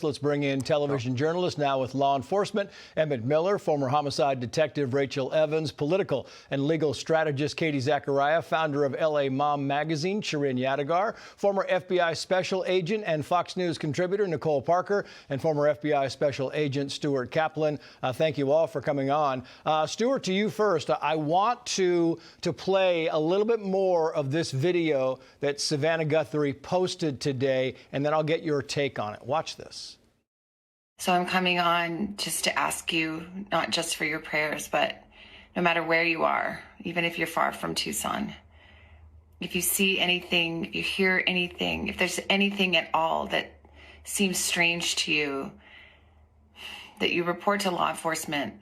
Let's bring in television journalist, now with law enforcement, Emmett Miller, former homicide detective Rachel Evans, political and legal strategist Katie Zachariah, founder of LA Mom magazine Shirin Yadigar, former FBI special agent and Fox News contributor Nicole Parker, and former FBI special agent Stuart Kaplan. Thank you all for coming on. Stuart, to you first. I want to play a little bit more of this video that Savannah Guthrie posted today, and then I'll get your take on it. Watch this. So I'm coming on just to ask you, not just for your prayers, but no matter where you are, even if you're far from Tucson, if you see anything, if you hear anything, if there's anything at all that seems strange to you, that you report to law enforcement.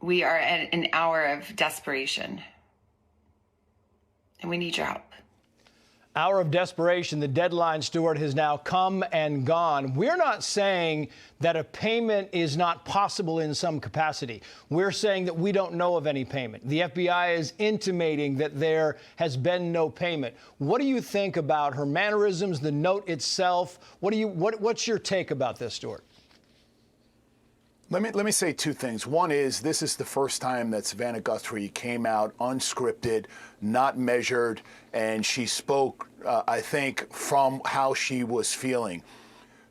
We are at an hour of desperation, and we need your help. Hour of desperation. The deadline, Stuart, has now come and gone. We're not saying that a payment is not possible in some capacity. We're saying that we don't know of any payment. The FBI is intimating that there has been no payment. What do you think about her mannerisms, the note itself? What's your take about this, Stuart? Let me say two things. One is, this is the first time that Savannah Guthrie came out unscripted, not measured, and she spoke, I think, from how she was feeling.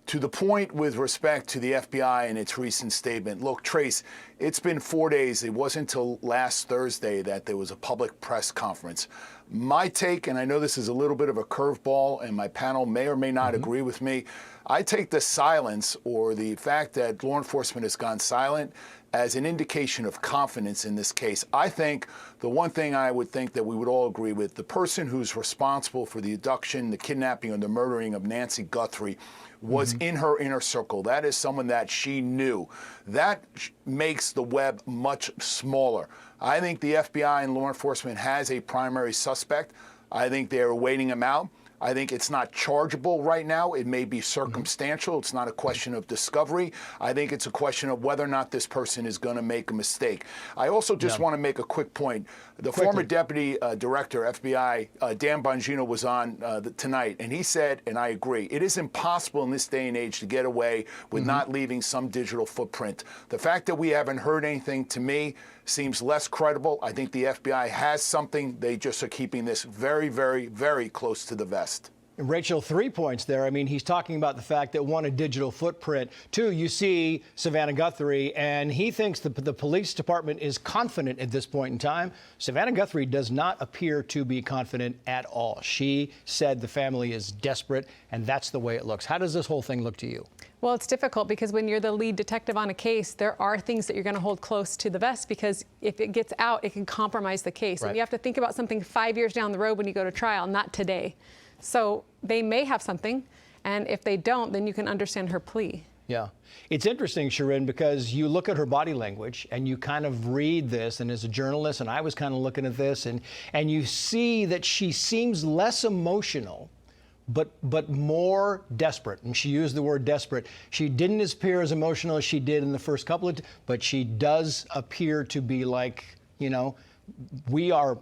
To the point with respect to the FBI and its recent statement, look, Trace, it's been 4 days. It wasn't until last Thursday that there was a public press conference. My take, and I know this is a little bit of a curveball, and my panel may or may not agree with me, I take the silence, or the fact that law enforcement has gone silent, as an indication of confidence in this case. I think the one thing I would think that we would all agree with, the person who's responsible for the abduction, the kidnapping, or the murdering of Nancy Guthrie was in her inner circle. That is someone that she knew. That makes the web much smaller. I think the FBI and law enforcement has a primary suspect. I think they're waiting him out. I think it's not chargeable right now. It may be circumstantial. It's not a question of discovery. I think it's a question of whether or not this person is going to make a mistake. I also just want to make a quick point. The former deputy director, FBI, Dan Bongino, was on tonight, and he said, and I agree, it is impossible in this day and age to get away with not leaving some digital footprint. The fact that we haven't heard anything, to me, seems less credible. I think the FBI has something. They just are keeping this very, very, very close to the vest. Rachel, 3 points there. I mean, he's talking about the fact that, one, a digital footprint. Two, you see Savannah Guthrie, and he thinks the police department is confident at this point in time. Savannah Guthrie does not appear to be confident at all. She said the family is desperate, and that's the way it looks. How does this whole thing look to you? Well, it's difficult because when you're the lead detective on a case, there are things that you're going to hold close to the vest, because if it gets out, it can compromise the case. Right. And you have to think about something 5 years down the road when you go to trial, not today. So they may have something, and if they don't, then you can understand her plea. Yeah. It's interesting, Shirin, because you look at her body language and you kind of read this, and as a journalist, and I was kind of looking at this, and you see that she seems less emotional, but more desperate. And she used the word desperate. She didn't appear as emotional as she did in the first couple of, but she does appear to be like, you know, we are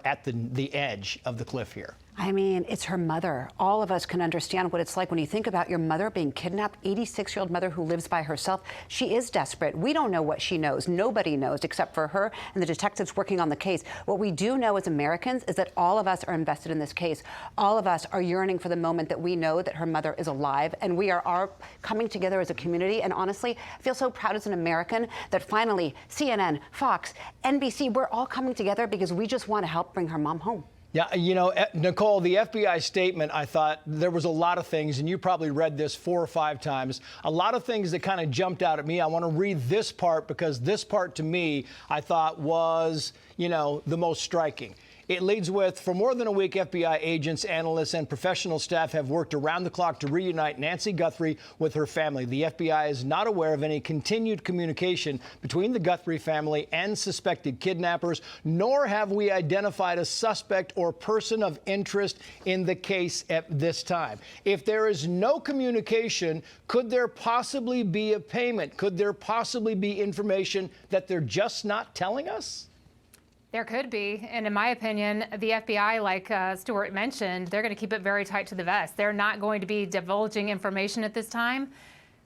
at the edge of the cliff here. I mean, it's her mother. All of us can understand what it's like when you think about your mother being kidnapped, 86-year-old mother who lives by herself. She is desperate. We don't know what she knows. Nobody knows except for her and the detectives working on the case. What we do know as Americans is that all of us are invested in this case. All of us are yearning for the moment that we know that her mother is alive, and we are coming together as a community. And honestly, I feel so proud as an American that finally CNN, Fox, NBC, we're all coming together because we just want to help bring her mom home. Yeah, you know, Nicole, the FBI statement, I thought there was a lot of things, and you probably read this 4 or 5 times, a lot of things that kind of jumped out at me. I want to read this part because this part to me, I thought was, you know, the most striking. It leads with, for more than a week, FBI agents, analysts, and professional staff have worked around the clock to reunite Nancy Guthrie with her family. The FBI is not aware of any continued communication between the Guthrie family and suspected kidnappers, nor have we identified a suspect or person of interest in the case at this time. If there is no communication, could there possibly be a payment? Could there possibly be information that they're just not telling us? There could be. And in my opinion, the FBI, like Stuart mentioned, they're going to keep it very tight to the vest. They're not going to be divulging information at this time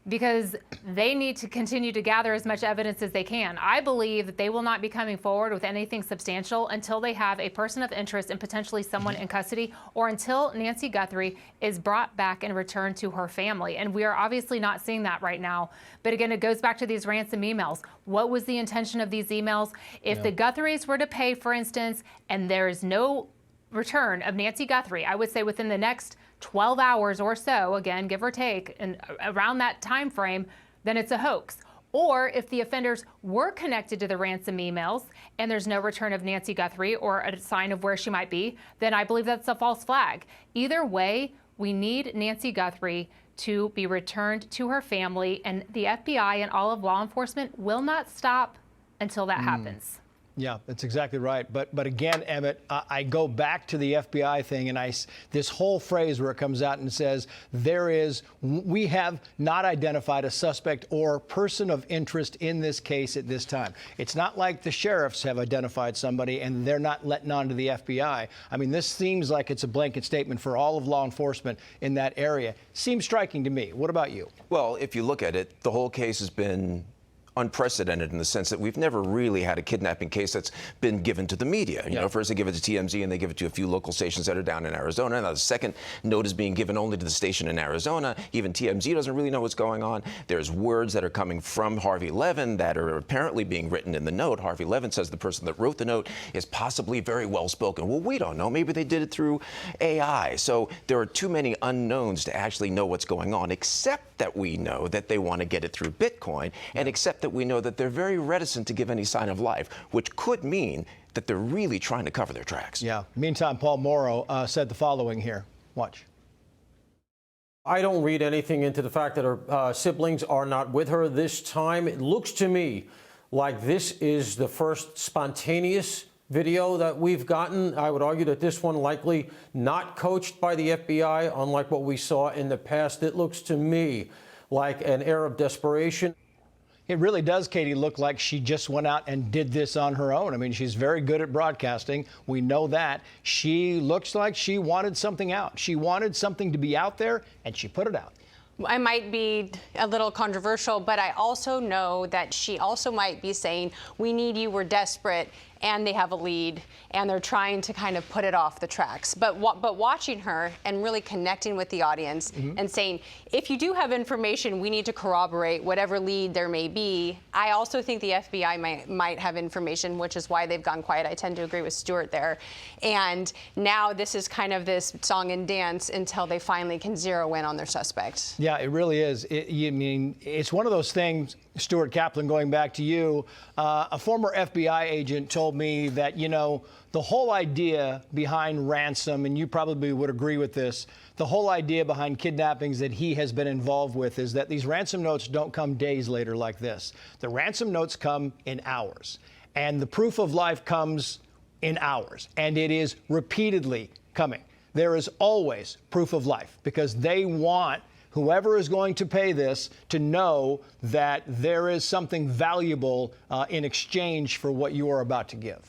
because they need to continue to gather as much evidence as they can. I believe that they will not be coming forward with anything substantial until they have a person of interest and potentially someone in custody, or until Nancy Guthrie is brought back and returned to her family. And we are obviously not seeing that right now. But again, it goes back to these ransom emails. What was the intention of these emails? If the Guthries were to pay, for instance, and there is no return of Nancy Guthrie, I would say within the next 12 hours or so, again, give or take, and around that time frame, then it's a hoax. Or if the offenders were connected to the ransom emails and there's no return of Nancy Guthrie or a sign of where she might be, then I believe that's a false flag. Either way, we need Nancy Guthrie to be returned to her family, and the FBI and all of law enforcement will not stop until that happens. Yeah, that's exactly right. But again, Emmett, I go back to the FBI thing, and this whole phrase where it comes out and says we have not identified a suspect or person of interest in this case at this time. It's not like the sheriffs have identified somebody and they're not letting on to the FBI. I mean, this seems like it's a blanket statement for all of law enforcement in that area. Seems striking to me. What about you? Well, if you look at it, the whole case has been unprecedented in the sense that we've never really had a kidnapping case that's been given to the media. You know, first they give it to TMZ and they give it to a few local stations that are down in Arizona. Now the second note is being given only to the station in Arizona. Even TMZ doesn't really know what's going on. There's words that are coming from Harvey Levin that are apparently being written in the note. Harvey Levin says the person that wrote the note is possibly very well spoken. Well, we don't know. Maybe they did it through AI. So there are too many unknowns to actually know what's going on, except that we know that they want to get it through Bitcoin, and except that we know that they're very reticent to give any sign of life, which could mean that they're really trying to cover their tracks. Yeah. Meantime, Paul Morrow said the following here. Watch. I don't read anything into the fact that her siblings are not with her this time. It looks to me like this is the first spontaneous video that we've gotten. I would argue that this one likely not coached by the FBI, unlike what we saw in the past. It looks to me like an air of desperation. It really does, Katie, look like she just went out and did this on her own. I mean, she's very good at broadcasting. We know that. She looks like she wanted something out. She wanted something to be out there, and she put it out. I might be a little controversial, but I also know that she also might be saying, we need you, we're desperate, and they have a lead, and they're trying to kind of put it off the tracks. But watching her and really connecting with the audience and saying, if you do have information, we need to corroborate whatever lead there may be. I also think the FBI might have information, which is why they've gone quiet. I tend to agree with Stuart there. And now this is kind of this song and dance until they finally can zero in on their suspect. Yeah, it really is. It's one of those things, Stuart Kaplan, going back to you, a former FBI agent told me that, the whole idea behind ransom, and you probably would agree with this, the whole idea behind kidnappings that he has been involved with is that these ransom notes don't come days later like this. The ransom notes come in hours, and the proof of life comes in hours, and it is repeatedly coming. There is always proof of life because they want whoever is going to pay this to know that there is something valuable in exchange for what you are about to give.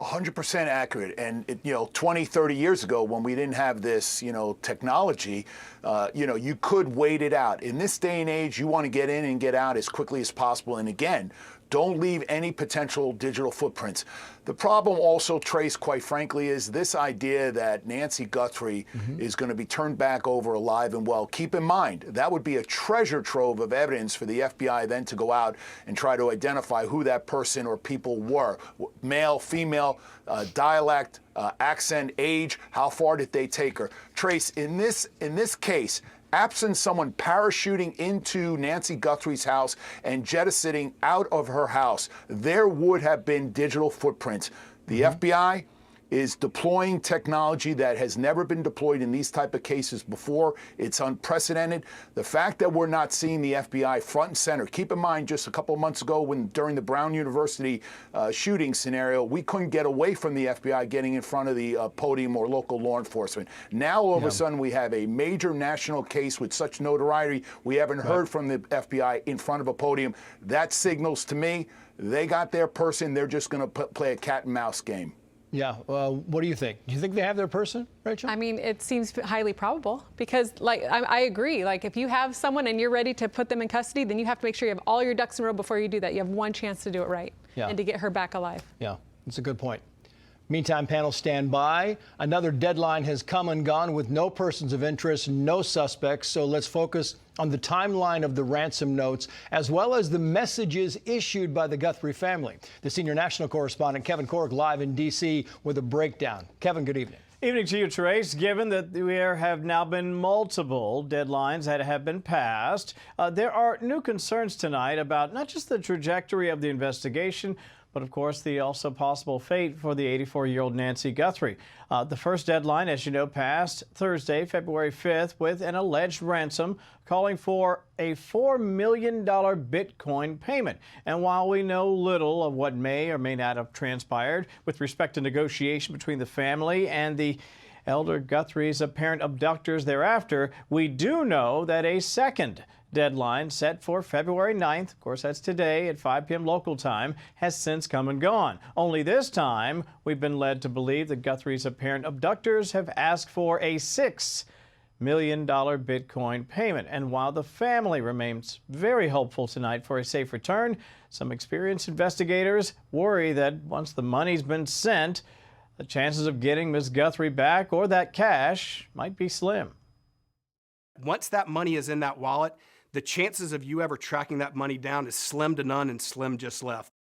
100% accurate. And, 20, 30 years ago, when we didn't have this, technology, you could wait it out. In this day and age, you want to get in and get out as quickly as possible. And again, don't leave any potential digital footprints. The problem also, Trace, quite frankly, is this idea that Nancy Guthrie is going to be turned back over alive and well. Keep in mind, that would be a treasure trove of evidence for the FBI then to go out and try to identify who that person or people were. Male, female, dialect, accent, age, how far did they take her? Trace, in this case, absent someone parachuting into Nancy Guthrie's house and jettisoning out of her house, there would have been digital footprints. The FBI, is deploying technology that has never been deployed in these type of cases before. It's unprecedented. The fact that we're not seeing the FBI front and center, keep in mind just a couple of months ago during the Brown University shooting scenario, we couldn't get away from the FBI getting in front of the podium or local law enforcement. Now all of a sudden we have a major national case with such notoriety we haven't heard from the FBI in front of a podium. That signals to me they got their person. They're just going to play a cat and mouse game. Yeah. What do you think? Do you think they have their person, Rachel? I mean, it seems highly probable because, like, I agree. Like, if you have someone and you're ready to put them in custody, then you have to make sure you have all your ducks in a row before you do that. You have one chance to do it right and to get her back alive. Yeah, that's a good point. Meantime, panel, stand by. Another deadline has come and gone with no persons of interest, no suspects. So let's focus on the timeline of the ransom notes, as well as the messages issued by the Guthrie family. The senior national correspondent, Kevin Corke, live in D.C. with a breakdown. Kevin, good evening. Evening to you, Trace. Given that there have now been multiple deadlines that have been passed, there are new concerns tonight about not just the trajectory of the investigation, but of course the also possible fate for the 84-year-old Nancy Guthrie. The first deadline, as you know, passed Thursday, February 5th, with an alleged ransom calling for a $4 million Bitcoin payment. And while we know little of what may or may not have transpired with respect to negotiation between the family and the elder Guthrie's apparent abductors thereafter, we do know that a second deadline set for February 9th, of course that's today at 5 p.m. local time, has since come and gone. Only this time, we've been led to believe that Guthrie's apparent abductors have asked for a $6 million Bitcoin payment. And while the family remains very hopeful tonight for a safe return, some experienced investigators worry that once the money's been sent, the chances of getting Ms. Guthrie back or that cash might be slim. Once that money is in that wallet, the chances of you ever tracking that money down is slim to none, and slim just left.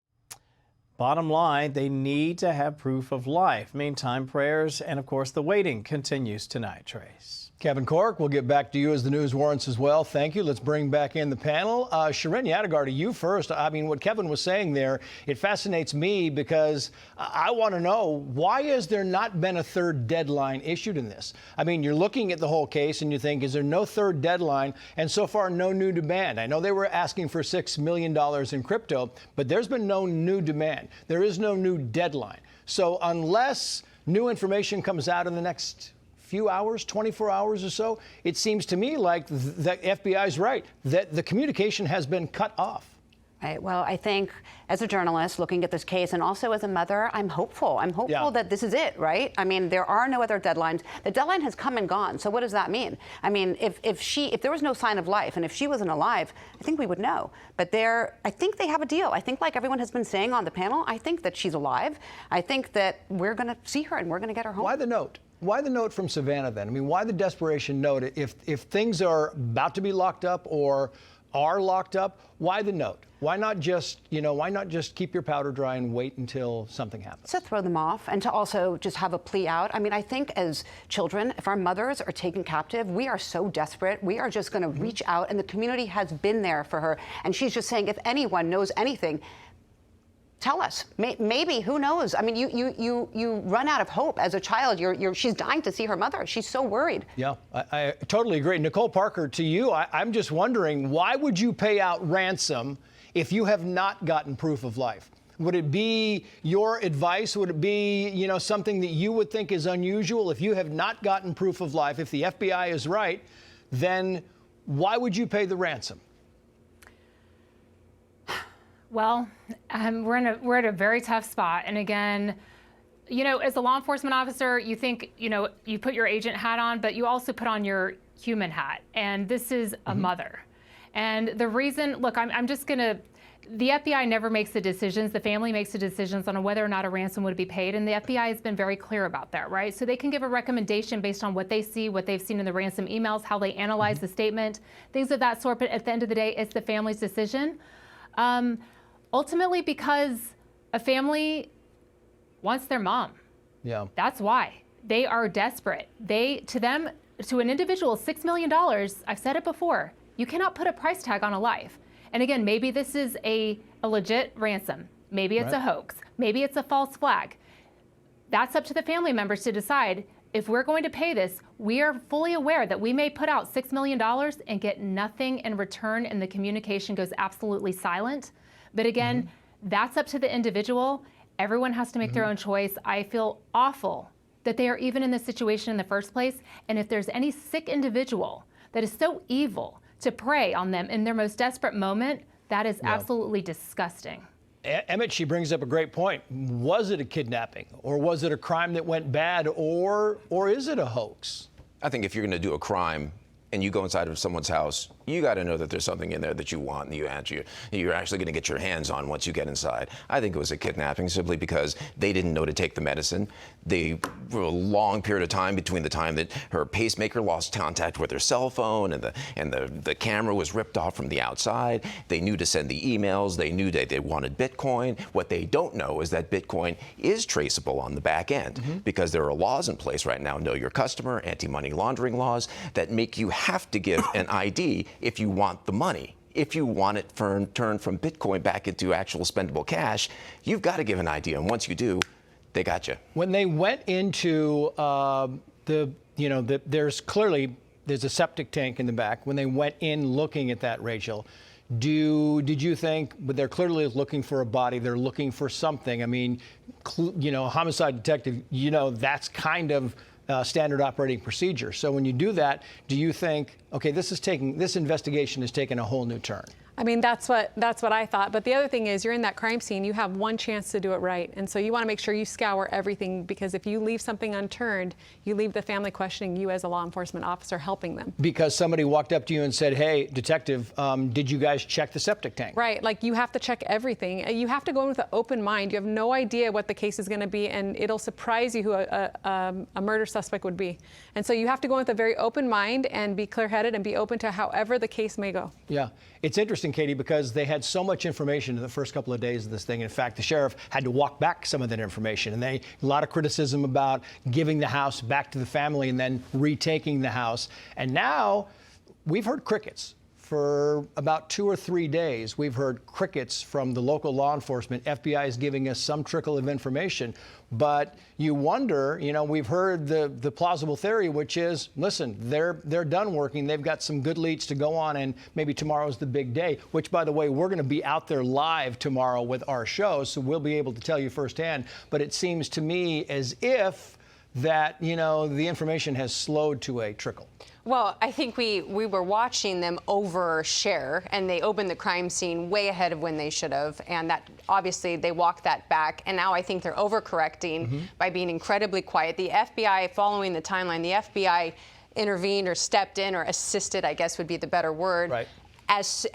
Bottom line, they need to have proof of life. Meantime, prayers and, of course, the waiting continues tonight, Trace. Kevin Corke, we'll get back to you as the news warrants as well. Thank you. Let's bring back in the panel. Shirin Yadigar, to you first. I mean, what Kevin was saying there, it fascinates me because I want to know, why has there not been a third deadline issued in this? I mean, you're looking at the whole case and you think, is there no third deadline? And so far, no new demand. I know they were asking for $6 million in crypto, but there's been no new demand. There is no new deadline. So unless new information comes out in the next few hours, 24 hours or so, it seems to me like the FBI is right, that the communication has been cut off. Right. Well, I think as a journalist looking at this case and also as a mother, I'm hopeful. I'm hopeful that this is it, right? I mean, there are no other deadlines. The deadline has come and gone. So what does that mean? I mean, if there was no sign of life and if she wasn't alive, I think we would know. But I think they have a deal. I think, like everyone has been saying on the panel, I think that she's alive. I think that we're going to see her and we're going to get her home. Why the note? Why the note from Savannah then? I mean, why the desperation note? If things are about to be locked up or are locked up, why the note? Why not just keep your powder dry and wait until something happens? To throw them off and to also just have a plea out. I mean, I think as children, if our mothers are taken captive, we are so desperate. We are just going to reach out, and the community has been there for her. And she's just saying, if anyone knows anything, tell us. Maybe, who knows? I mean, you run out of hope as a child. She's dying to see her mother. She's so worried. Yeah, I totally agree. Nicole Parker, to you, I'm just wondering, why would you pay out ransom if you have not gotten proof of life? Would it be your advice? Would it be, something that you would think is unusual? If you have not gotten proof of life, if the FBI is right, then why would you pay the ransom? Well, we're at a very tough spot. And again, as a law enforcement officer, you think, you put your agent hat on, but you also put on your human hat. And this is a mother. And the reason, look, the FBI never makes the decisions. The family makes the decisions on whether or not a ransom would be paid. And the FBI has been very clear about that, right? So they can give a recommendation based on what they see, what they've seen in the ransom emails, how they analyze the statement, things of that sort. But at the end of the day, it's the family's decision. Ultimately, because a family wants their mom. Yeah. That's why. They are desperate. To an individual, $6 million, I've said it before, you cannot put a price tag on a life. And again, maybe this is a legit ransom. Maybe it's a hoax. Maybe it's a false flag. That's up to the family members to decide. If we're going to pay this, we are fully aware that we may put out $6 million and get nothing in return, and the communication goes absolutely silent. But again, that's up to the individual. Everyone has to make their own choice. I feel awful that they are even in this situation in the first place. And if there's any sick individual that is so evil to prey on them in their most desperate moment, that is absolutely disgusting. Emmett, she brings up a great point. Was it a kidnapping, or was it a crime that went bad, or is it a hoax? I think if you're going to do a crime and you go inside of someone's house, you got to know that there's something in there that you want and you're actually going to get your hands on once you get inside. I think it was a kidnapping simply because they didn't know to take the medicine. They were a long period of time between the time that her pacemaker lost contact with her cell phone and the camera was ripped off from the outside. They knew to send the emails. They knew that they wanted Bitcoin. What they don't know is that Bitcoin is traceable on the back end because there are laws in place right now, know your customer, anti-money laundering laws, that make you have to give an ID if you want the money. If you want it turned from Bitcoin back into actual spendable cash, you've got to give an ID. And once you do, they got you. When they went into there's a septic tank in the back. When they went in looking at that, Rachel, did you think, but they're clearly looking for a body, they're looking for something. I mean, homicide detective, that's kind of standard operating procedure. So when you do that, do you think, okay, this investigation has taken a whole new turn? I mean, that's what I thought. But the other thing is, you're in that crime scene, you have one chance to do it right. And so you want to make sure you scour everything, because if you leave something unturned, you leave the family questioning you as a law enforcement officer helping them. Because somebody walked up to you and said, hey, detective, did you guys check the septic tank? Right. Like, you have to check everything. You have to go in with an open mind. You have no idea what the case is going to be, and it'll surprise you who a murder suspect would be. And so you have to go in with a very open mind and be clear-headed and be open to however the case may go. Yeah. It's interesting, Katie, because they had so much information in the first couple of days of this thing. In fact, the sheriff had to walk back some of that information. And a lot of criticism about giving the house back to the family and then retaking the house. And now we've heard crickets. For about 2 or 3 days, we've heard crickets from the local law enforcement. FBI is giving us some trickle of information. But you wonder, we've heard the plausible theory, which is, listen, they're done working. They've got some good leads to go on, and maybe tomorrow's the big day, which, by the way, we're going to be out there live tomorrow with our show, so we'll be able to tell you firsthand. But it seems to me as if that, the information has slowed to a trickle. Well, I think we were watching them overshare, and they opened the crime scene way ahead of when they should have, and that obviously they walked that back, and now I think they're overcorrecting by being incredibly quiet. The FBI, following the timeline, the FBI intervened or stepped in or assisted, I guess would be the better word, right, as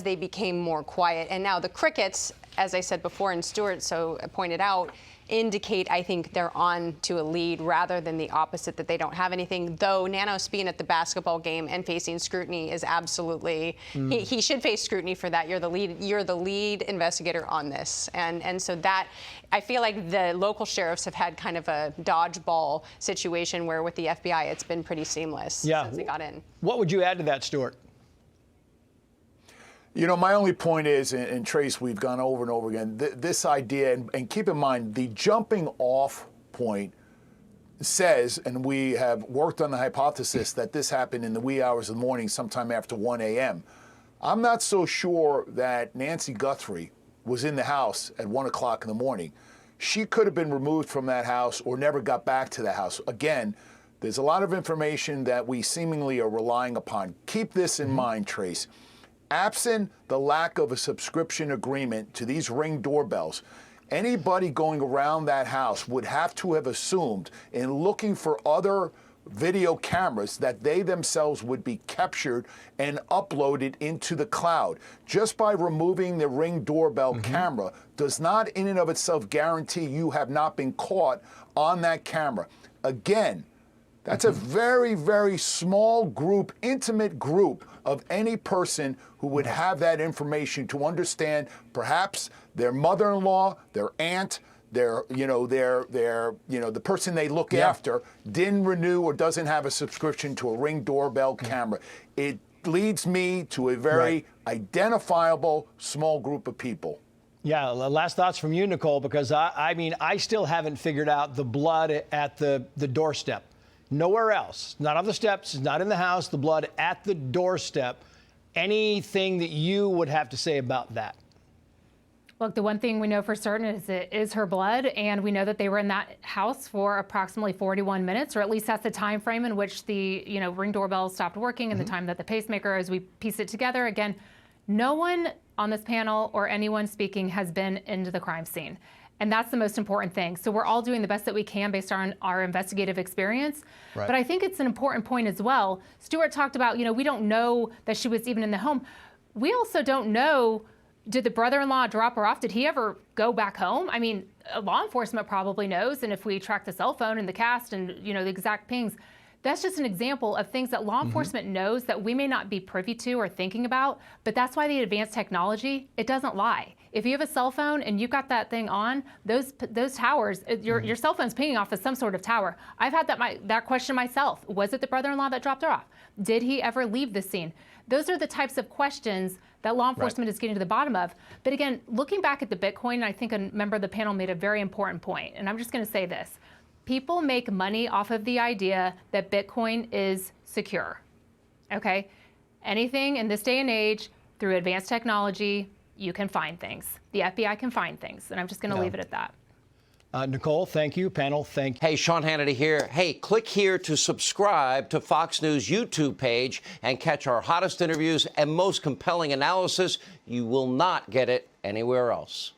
they became more quiet. And now the crickets, as I said before, and Stuart pointed out, indicate, I think, they're on to a lead rather than the opposite, that they don't have anything. Though Nanos being at the basketball game and facing scrutiny is absolutely, he should face scrutiny for that. You're the lead investigator on this. And so that, I feel like the local sheriffs have had kind of a dodgeball situation where with the FBI, it's been pretty seamless since they got in. What would you add to that, Stuart? My only point is, and Trace, we've gone over and over again, this idea, and keep in mind, the jumping off point says, and we have worked on the hypothesis that this happened in the wee hours of the morning, sometime after 1 a.m. I'm not so sure that Nancy Guthrie was in the house at 1 o'clock in the morning. She could have been removed from that house or never got back to the house. Again, there's a lot of information that we seemingly are relying upon. Keep this in mind, Trace. Absent the lack of a subscription agreement to these Ring doorbells, anybody going around that house would have to have assumed, in looking for other video cameras, that they themselves would be captured and uploaded into the cloud. Just by removing the Ring doorbell camera does not in and of itself guarantee you have not been caught on that camera. Again, that's a very, very small group, intimate group of any person who would have that information to understand perhaps their mother-in-law, their aunt, the person they look after didn't renew or doesn't have a subscription to a Ring doorbell camera. It leads me to a very identifiable small group of people. Yeah, last thoughts from you, Nicole, because I mean, I still haven't figured out the blood at the doorstep. Nowhere else, not on the steps, not in the house, the blood at the doorstep. Anything that you would have to say about that? Look, the one thing we know for certain is it is her blood, and we know that they were in that house for approximately 41 minutes, or at least that's the time frame in which the Ring doorbell stopped working and the time that the pacemaker, as we piece it together. Again, no one on this panel or anyone speaking has been into the crime scene. And that's the most important thing. So we're all doing the best that we can based on our investigative experience. Right. But I think it's an important point as well. Stuart talked about, we don't know that she was even in the home. We also don't know, did the brother-in-law drop her off? Did he ever go back home? I mean, law enforcement probably knows. And if we track the cell phone and the cast and, the exact pings, that's just an example of things that law enforcement knows that we may not be privy to or thinking about, but that's why the advanced technology, it doesn't lie. If you have a cell phone and you've got that thing on, those towers, your cell phone's pinging off of some sort of tower. I've had that question myself. Was it the brother-in-law that dropped her off? Did he ever leave the scene? Those are the types of questions that law enforcement is getting to the bottom of. But again, looking back at the Bitcoin, I think a member of the panel made a very important point, and I'm just going to say this. People make money off of the idea that Bitcoin is secure, okay? Anything in this day and age, through advanced technology, you can find things. The FBI can find things, and I'm just going to leave it at that. Nicole, thank you. Panel, thank you. Hey, Sean Hannity here. Hey, click here to subscribe to Fox News YouTube page and catch our hottest interviews and most compelling analysis. You will not get it anywhere else.